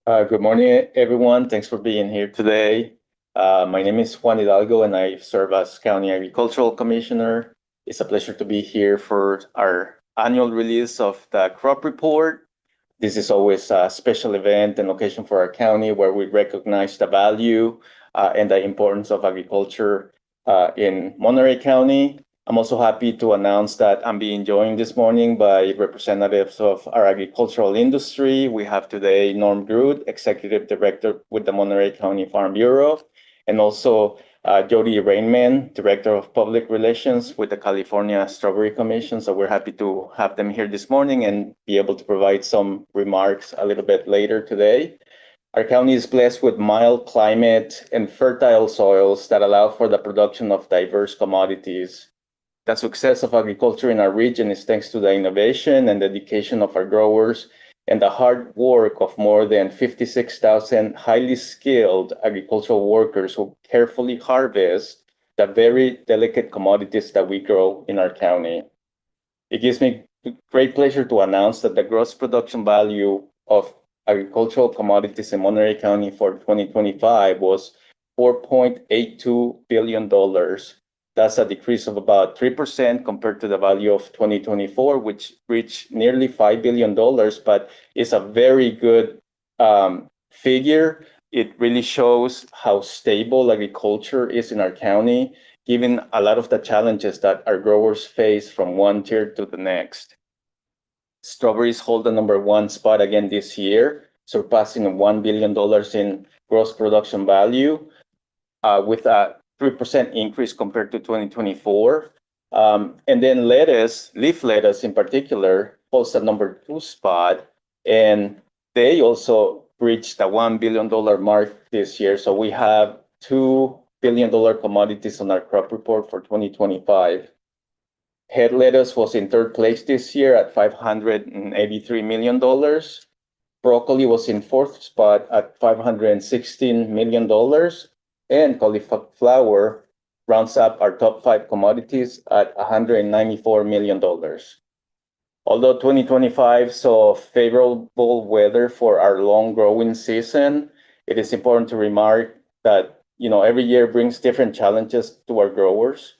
Good morning, everyone. Thanks for being here today. My name is Juan Hidalgo, and I serve as County Agricultural Commissioner. It's a pleasure to be here for our annual release of the crop report. This is always a special event and occasion for our county where we recognize the value and the importance of agriculture in Monterey County. I'm also happy to announce that I'm being joined this morning by representatives of our agricultural industry. We have today Norm Groot, Executive Director with the Monterey County Farm Bureau, and also Jody Rainman, Director of Public Relations with the California Strawberry Commission. So we're happy to have them here this morning and be able to provide some remarks a little bit later today. Our county is blessed with mild climate and fertile soils that allow for the production of diverse commodities. The success of agriculture in our region is thanks to the innovation and dedication of our growers and the hard work of more than 56,000 highly skilled agricultural workers who carefully harvest the very delicate commodities that we grow in our county. It gives me great pleasure to announce that the gross production value of agricultural commodities in Monterey County for 2025 was $4.82 billion. That's a decrease of about 3% compared to the value of 2024, which reached nearly $5 billion, but it's a very good figure. It really shows how stable agriculture is in our county, given a lot of the challenges that our growers face from one tier to the next. Strawberries hold the number one spot again this year, surpassing $1 billion in gross production value with a 3% increase compared to 2024. And then lettuce, leaf lettuce in particular, holds the number two spot. And they also reached the $1 billion mark this year. So we have $2 billion commodities on our crop report for 2025. Head lettuce was in third place this year at $583 million. Broccoli was in fourth spot at $516 million. And cauliflower rounds up our top five commodities at $194 million. Although 2025 saw favorable weather for our long growing season, it is important to remark that every year brings different challenges to our growers.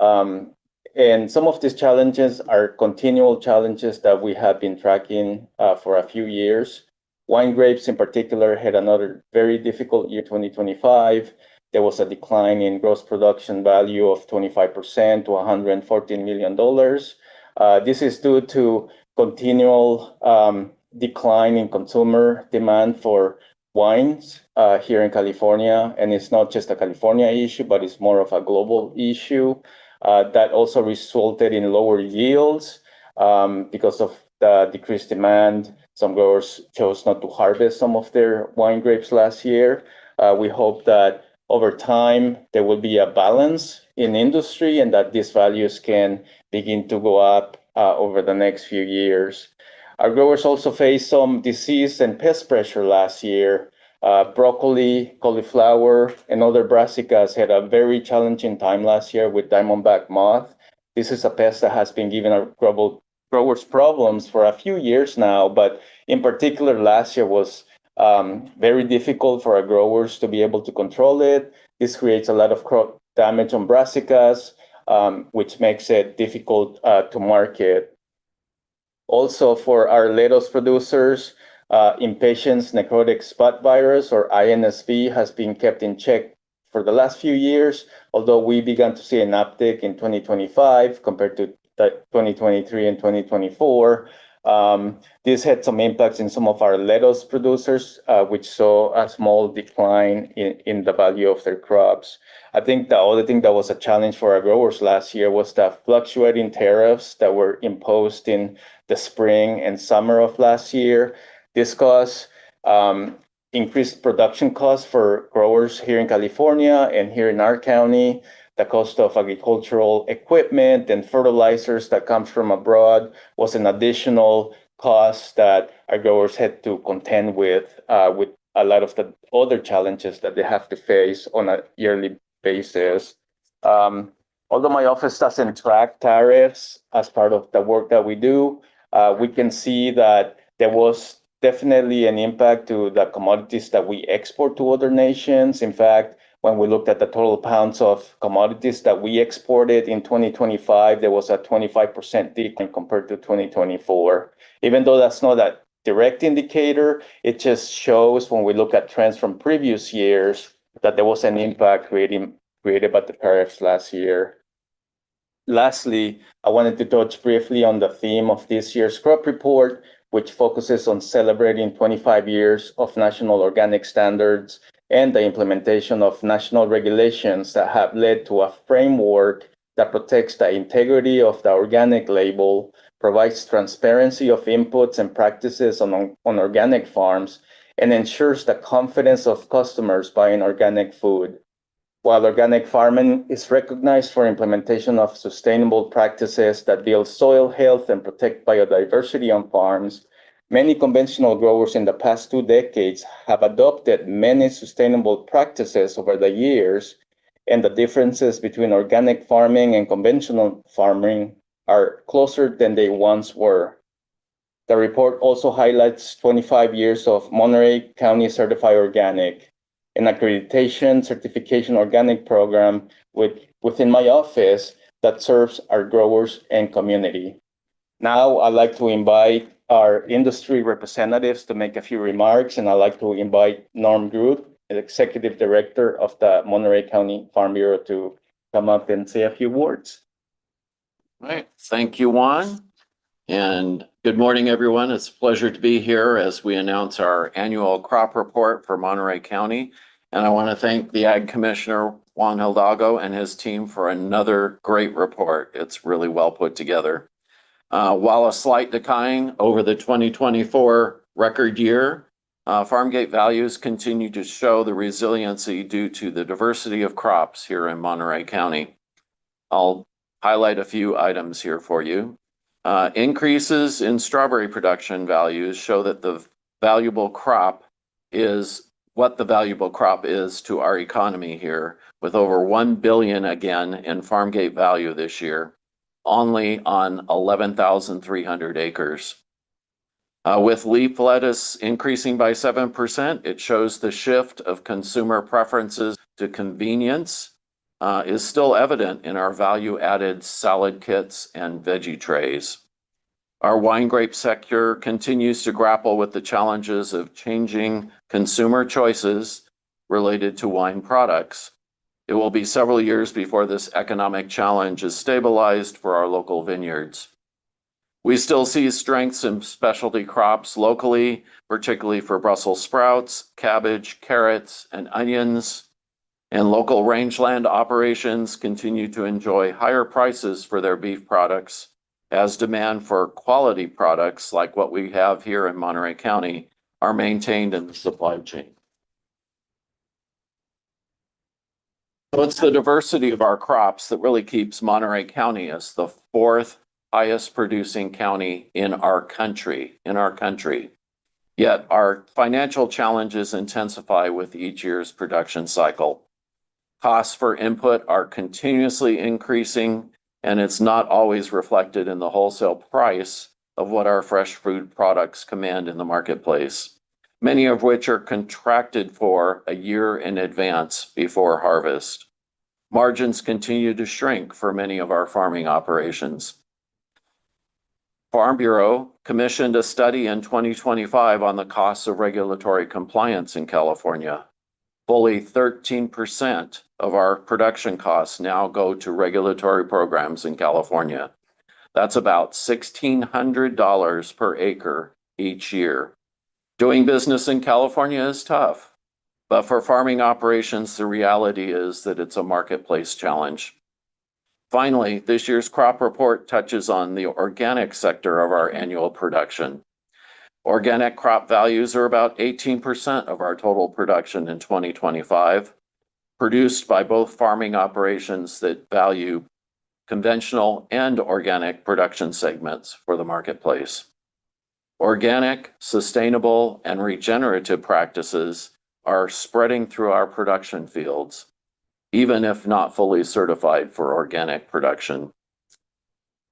And some of these challenges are continual challenges that we have been tracking for a few years. Wine grapes in particular had another very difficult year, 2025. There was a decline in gross production value of 25% to $114 million. This is due to continual decline in consumer demand for wines here in California. And it's not just a California issue, but it's more of a global issue that also resulted in lower yields because of the decreased demand. Some growers chose not to harvest some of their wine grapes last year. We hope that over time, there will be a balance in industry and that these values can begin to go up over the next few years. Our growers also faced some disease and pest pressure last year. Broccoli, cauliflower, and other brassicas had a very challenging time last year with diamondback moth. This is a pest that has been giving our growers problems for a few years now, but in particular last year was very difficult for our growers to be able to control it. This creates a lot of crop damage on brassicas, which makes it difficult to market. Also, for our lettuce producers, impatiens necrotic spot virus, or INSV, has been kept in check for the last few years, although we began to see an uptick in 2025 compared to 2023 and 2024. This had some impacts in some of our lettuce producers, which saw a small decline in the value of their crops. I think the other thing that was a challenge for our growers last year was the fluctuating tariffs that were imposed in the spring and summer of last year. This caused increased production costs for growers here in California and here in our county. The cost of agricultural equipment and fertilizers that comes from abroad was an additional cost that our growers had to contend with a lot of the other challenges that they have to face on a yearly basis. Although my office doesn't track tariffs as part of the work that we do, we can see that there was definitely an impact to the commodities that we export to other nations. In fact, when we looked at the total pounds of commodities that we exported in 2025, there was a 25% decline compared to 2024. Even though that's not a direct indicator, it just shows when we look at trends from previous years that there was an impact created by the tariffs last year. Lastly, I wanted to touch briefly on the theme of this year's crop report, which focuses on celebrating 25 years of national organic standards and the implementation of national regulations that have led to a framework that protects the integrity of the organic label, provides transparency of inputs and practices on organic farms, and ensures the confidence of customers buying organic food. While organic farming is recognized for implementation of sustainable practices that build soil health and protect biodiversity on farms, many conventional growers in the past 2 decades have adopted many sustainable practices over the years, and the differences between organic farming and conventional farming are closer than they once were. The report also highlights 25 years of Monterey County Certified Organic, an accreditation certification organic program within my office that serves our growers and community. Now, I'd like to invite our industry representatives to make a few remarks, and I'd like to invite Norm Groot, the Executive Director of the Monterey County Farm Bureau, to come up and say a few words. All right. Thank you, Juan. And good morning, everyone. It's a pleasure to be here as we announce our annual crop report for Monterey County. And I want to thank the Ag Commissioner, Juan Hidalgo, and his team for another great report. It's really well put together. While a slight decline over the 2024 record year, farm gate values continue to show the resiliency due to the diversity of crops here in Monterey County. I'll highlight a few items here for you. Increases in strawberry production values show that the valuable crop is what the valuable crop is to our economy here, with over 1 billion again in farm gate value this year, only on 11,300 acres. With leaf lettuce increasing by 7%, it shows the shift of consumer preferences to convenience is still evident in our value-added salad kits and veggie trays. Our wine grape sector continues to grapple with the challenges of changing consumer choices related to wine products. It will be several years before this economic challenge is stabilized for our local vineyards. We still see strengths in specialty crops locally, particularly for Brussels sprouts, cabbage, carrots, and onions. And local rangeland operations continue to enjoy higher prices for their beef products as demand for quality products like what we have here in Monterey County are maintained in the supply chain. So it's the diversity of our crops that really keeps Monterey County as the 4th highest producing county in our country. Yet our financial challenges intensify with each year's production cycle. Costs for input are continuously increasing, and it's not always reflected in the wholesale price of what our fresh food products command in the marketplace, many of which are contracted for a year in advance before harvest. Margins continue to shrink for many of our farming operations. Farm Bureau commissioned a study in 2025 on the costs of regulatory compliance in California. Fully 13% of our production costs now go to regulatory programs in California. That's about $1,600 per acre each year. Doing business in California is tough, but for farming operations, the reality is that it's a marketplace challenge. Finally, this year's crop report touches on the organic sector of our annual production. Organic crop values are about 18% of our total production in 2025, produced by both farming operations that value conventional and organic production segments for the marketplace. Organic, sustainable, and regenerative practices are spreading through our production fields, even if not fully certified for organic production.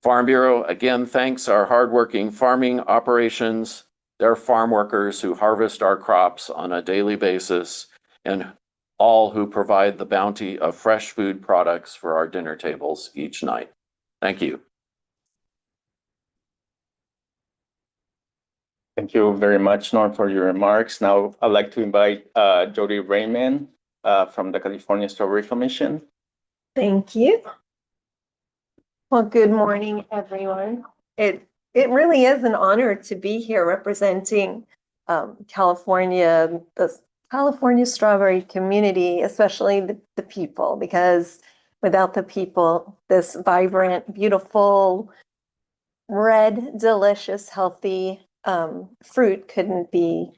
Farm Bureau again thanks our hardworking farming operations They're farm workers who harvest our crops on a daily basis and all who provide the bounty of fresh food products for our dinner tables each night. Thank you. Thank you very much, Norm, for your remarks. Now, I'd like to invite Jody Raymond from the California Strawberry Commission. Thank you. Well, good morning, everyone. It really is an honor to be here representing California, the California strawberry community, especially the people, because without the people, this vibrant, beautiful, red, delicious, healthy fruit couldn't be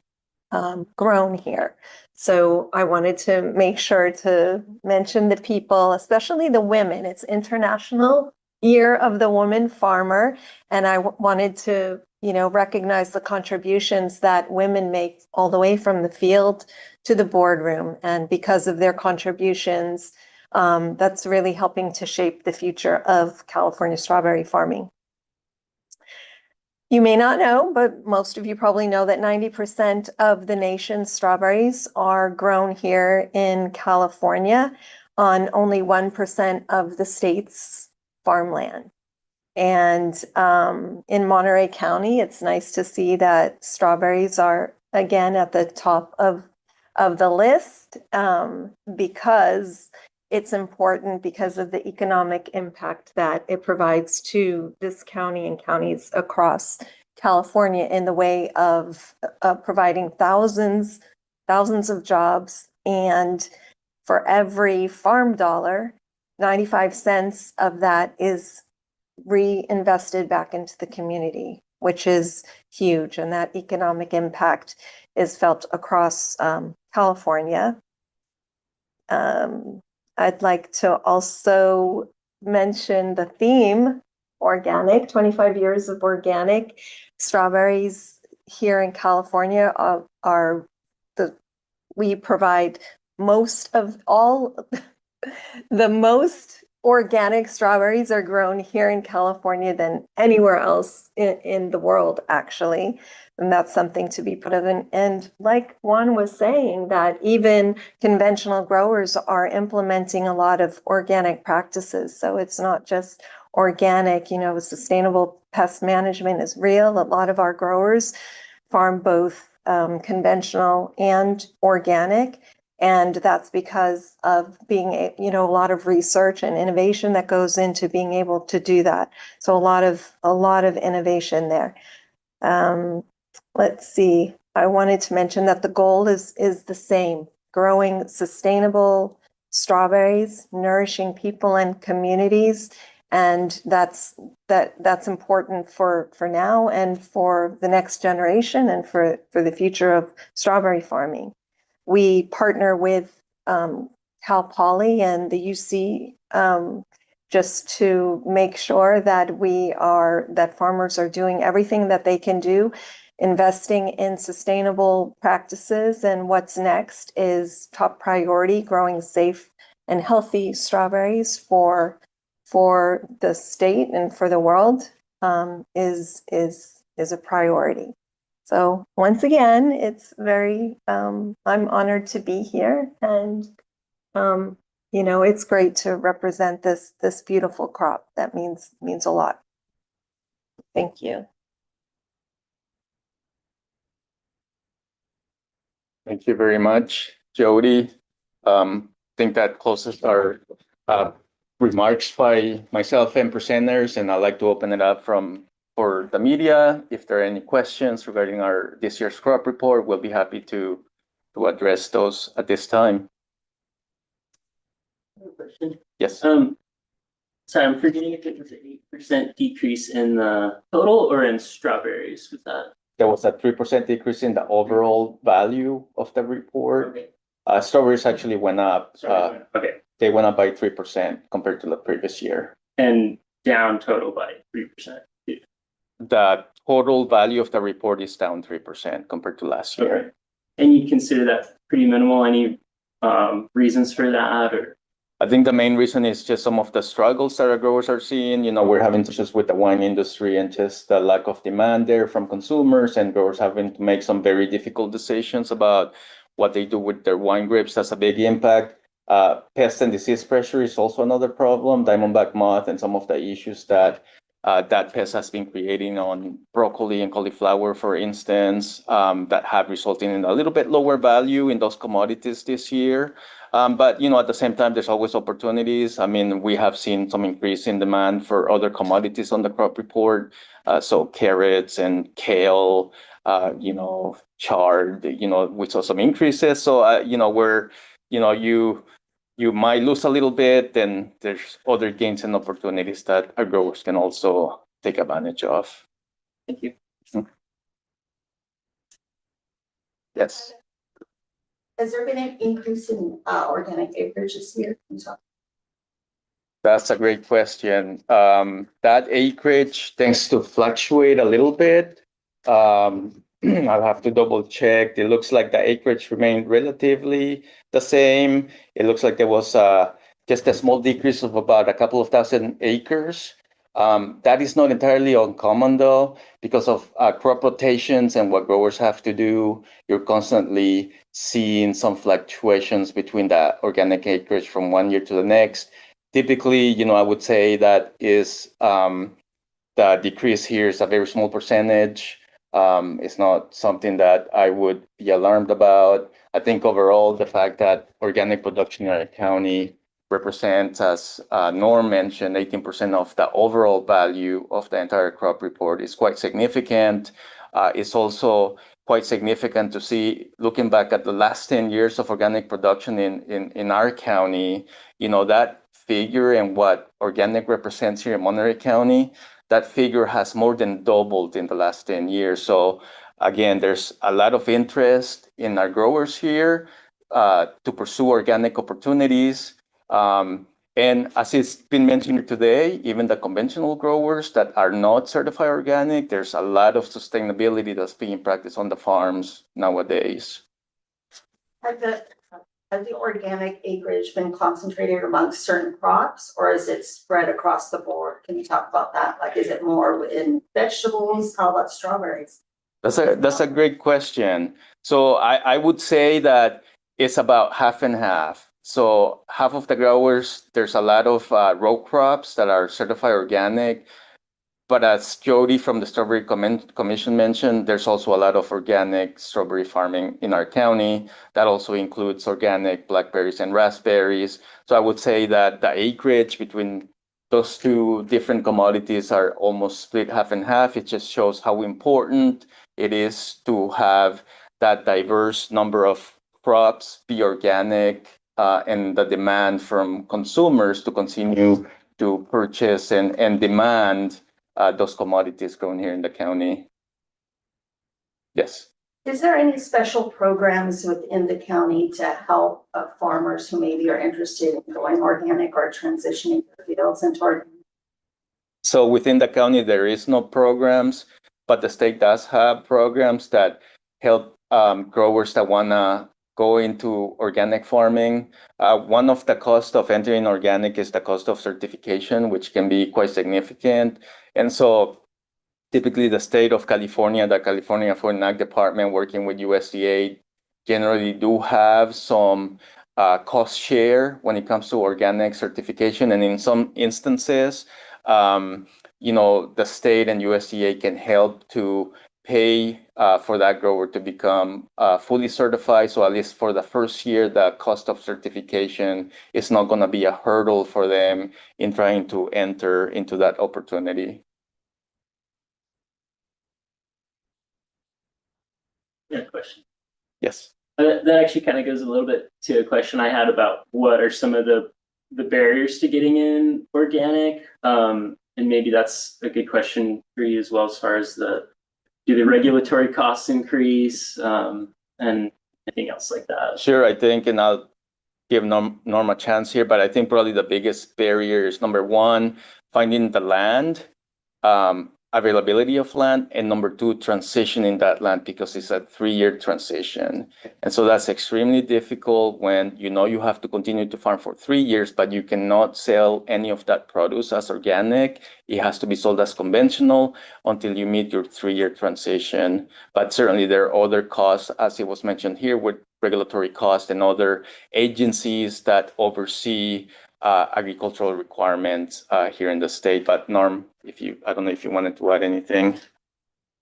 grown here. So I wanted to make sure to mention the people, especially the women. It's International Year of the Woman Farmer, and I wanted to, recognize the contributions that women make all the way from the field to the boardroom. And because of their contributions, that's really helping to shape the future of California strawberry farming. You may not know, but most of you probably know that 90% of the nation's strawberries are grown here in California on only 1% of the state's farmland. And in Monterey County, it's nice to see that strawberries are again at the top of the list because it's important because of the economic impact that it provides to this county and counties across California in the way of providing thousands of jobs. And for every farm dollar, 95 cents of that is reinvested back into the community, which is huge. And that economic impact is felt across California. I'd like to also mention the theme, organic, 25 years of organic. Strawberries here in California we provide most of all, the most organic strawberries are grown here in California than anywhere else in the world, actually. And that's something to be proud of. And like Juan was saying, that even conventional growers are implementing a lot of organic practices. So it's not just organic, sustainable pest management is real. A lot of our growers farm both conventional and organic. And that's because of being, a lot of research and innovation that goes into being able to do that. So a lot of innovation there. Let's see. I wanted to mention that the goal is the same: growing sustainable strawberries, nourishing people and communities, and that's important for now and for the next generation and for the future of strawberry farming. We partner with Cal Poly and the UC just to make sure that farmers are doing everything that they can do, investing in sustainable practices. And what's next is top priority: growing safe and healthy strawberries for the state and for the world is a priority. So once again, it's very, I'm honored to be here, and it's great to represent this beautiful crop. That means a lot. Thank you. Thank you very much, Jody. I think that closes our remarks by myself and presenters, and I'd like to open it up for the media. If there are any questions regarding this year's crop report, we'll be happy to address those at this time. Question. Yes. Sorry, I'm forgetting if it was an 8% decrease in the total or in strawberries. Was that? There was a 3% decrease in the overall value of the report. Okay. Strawberries actually went up. Okay. They went up by 3% compared to the previous year. And down total by 3%. The total value of the report is down 3% compared to last year. Okay. And you consider that pretty minimal? Any reasons for that? Or I think the main reason is just some of the struggles that our growers are seeing. We're having issues with the wine industry and just the lack of demand there from consumers, and growers having to make some very difficult decisions about what they do with their wine grapes. That's a big impact. Pest and disease pressure is also another problem. Diamondback moth and some of the issues that that pest has been creating on broccoli and cauliflower, for instance, that have resulted in a little bit lower value in those commodities this year. But at the same time, there's always opportunities. I mean, we have seen some increase in demand for other commodities on the crop report. So carrots and kale, chard, we saw some increases. So, you might lose a little bit, and there's other gains and opportunities that our growers can also take advantage of. Thank you. Yes. Has there been an increase in organic acreage this year? That's a great question. That acreage tends to fluctuate a little bit. I'll have to double check. It looks like the acreage remained relatively the same. It looks like there was just a small decrease of about a couple of thousand acres. That is not entirely uncommon though, because of crop rotations and what growers have to do. You're constantly seeing some fluctuations between the organic acreage from one year to the next. Typically, I would say that is the decrease here is a very small percentage. It's not something that I would be alarmed about. I think overall, the fact that organic production in our county represents, as Norm mentioned, 18% of the overall value of the entire crop report is quite significant. It's also quite significant to see, looking back at the last 10 years of organic production in our county, that figure and what organic represents here in Monterey County, that figure has more than doubled in the last 10 years. So again, there's a lot of interest in our growers here to pursue organic opportunities. And as it's been mentioned today, even the conventional growers that are not certified organic, there's a lot of sustainability that's being practiced on the farms nowadays. Has the organic acreage been concentrated amongst certain crops, or is it spread across the board? Can you talk about that? Like, is it more in vegetables? How about strawberries? That's a great question. So I would say that it's about half and half. So half of the growers, there's a lot of row crops that are certified organic. But as Jody from the Strawberry Commission mentioned, there's also a lot of organic strawberry farming in our county. That also includes organic blackberries and raspberries. So I would say that the acreage between those two different commodities are almost split half and half. It just shows how important it is to have that diverse number of crops be organic, and the demand from consumers to continue to purchase and demand those commodities grown here in the county. Yes. Is there any special programs within the county to help farmers who maybe are interested in going organic or transitioning their fields into organic? So within the county, there is no programs, but the state does have programs that help growers that wanna go into organic farming. One of the costs of entering organic is the cost of certification, which can be quite significant. And so typically the state of California, the California Food and Ag Department working with USDA generally do have some cost share when it comes to organic certification. And in some instances, the state and USDA can help to pay for that grower to become fully certified. So at least for the first year, the cost of certification is not going to be a hurdle for them in trying to enter into that opportunity. Yeah, question. Yes. That actually kind of goes a little bit to a question I had about what are some of the barriers to getting in organic. And maybe that's a good question for you as well, as far as do the regulatory costs increase, and anything else like that? Sure, I think, and I'll give Norm a chance here, but I think probably the biggest barrier is number one, finding the land. availability of land, and number two, transitioning that land because it's a 3-year transition. And so that's extremely difficult when you have to continue to farm for 3 years, but you cannot sell any of that produce as organic. It has to be sold as conventional until you meet your 3-year transition. But certainly there are other costs, as it was mentioned here, with regulatory costs and other agencies that oversee agricultural requirements here in the state. But Norm, I don't know if you wanted to add anything.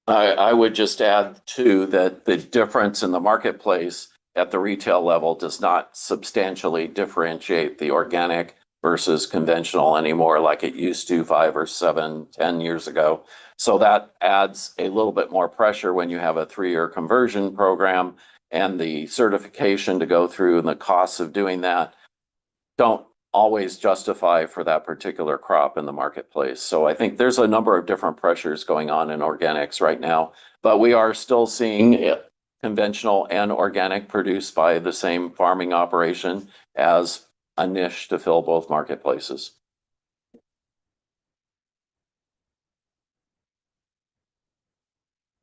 I would just add too that the difference in the marketplace at the retail level does not substantially differentiate the organic versus conventional anymore like it used to 5 or 7, 10 years ago. So that adds a little bit more pressure when you have a 3-year conversion program, and the certification to go through and the costs of doing that don't always justify for that particular crop in the marketplace. So I think there's a number of different pressures going on in organics right now, but we are still seeing conventional and organic produced by the same farming operation as a niche to fill both marketplaces.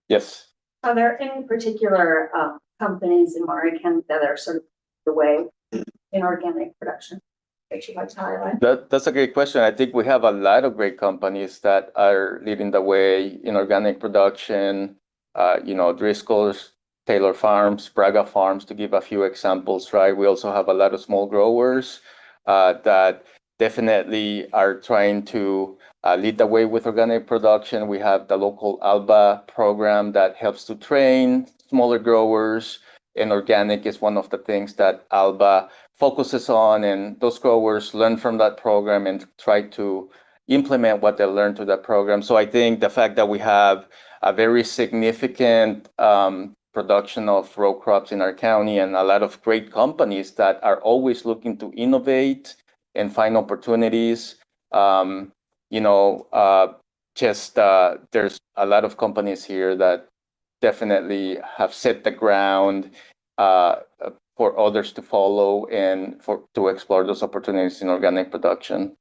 Yes. Are there any particular companies in Monterey County that are sort of the way in organic production that you'd like to highlight? That's a great question. I think we have a lot of great companies that are leading the way in organic production. Driscoll's, Taylor Farms, Braga Farms, to give a few examples, right? We also have a lot of small growers that definitely are trying to lead the way with organic production. We have the local ALBA program that helps to train smaller growers, and organic is one of the things that ALBA focuses on, and those growers learn from that program and try to implement what they learned through that program. So I think the fact that we have a very significant production of row crops in our county and a lot of great companies that are always looking to innovate and find opportunities. There's a lot of companies here that definitely have set the ground for others to follow and to explore those opportunities in organic production.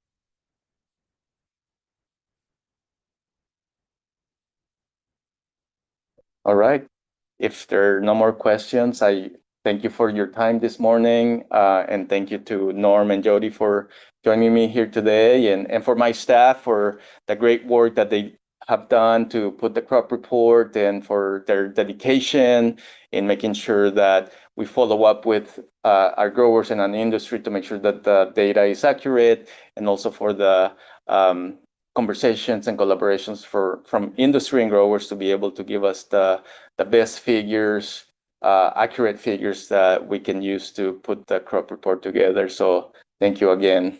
All right. If there are no more questions, I thank you for your time this morning, and thank you to Norm and Jody for joining me here today, and for my staff for the great work that they have done to put the crop report, and for their dedication in making sure that we follow up with our growers and an industry to make sure that the data is accurate, and also for the conversations and collaborations from industry and growers to be able to give us the best figures, accurate figures that we can use to put the crop report together. So thank you again.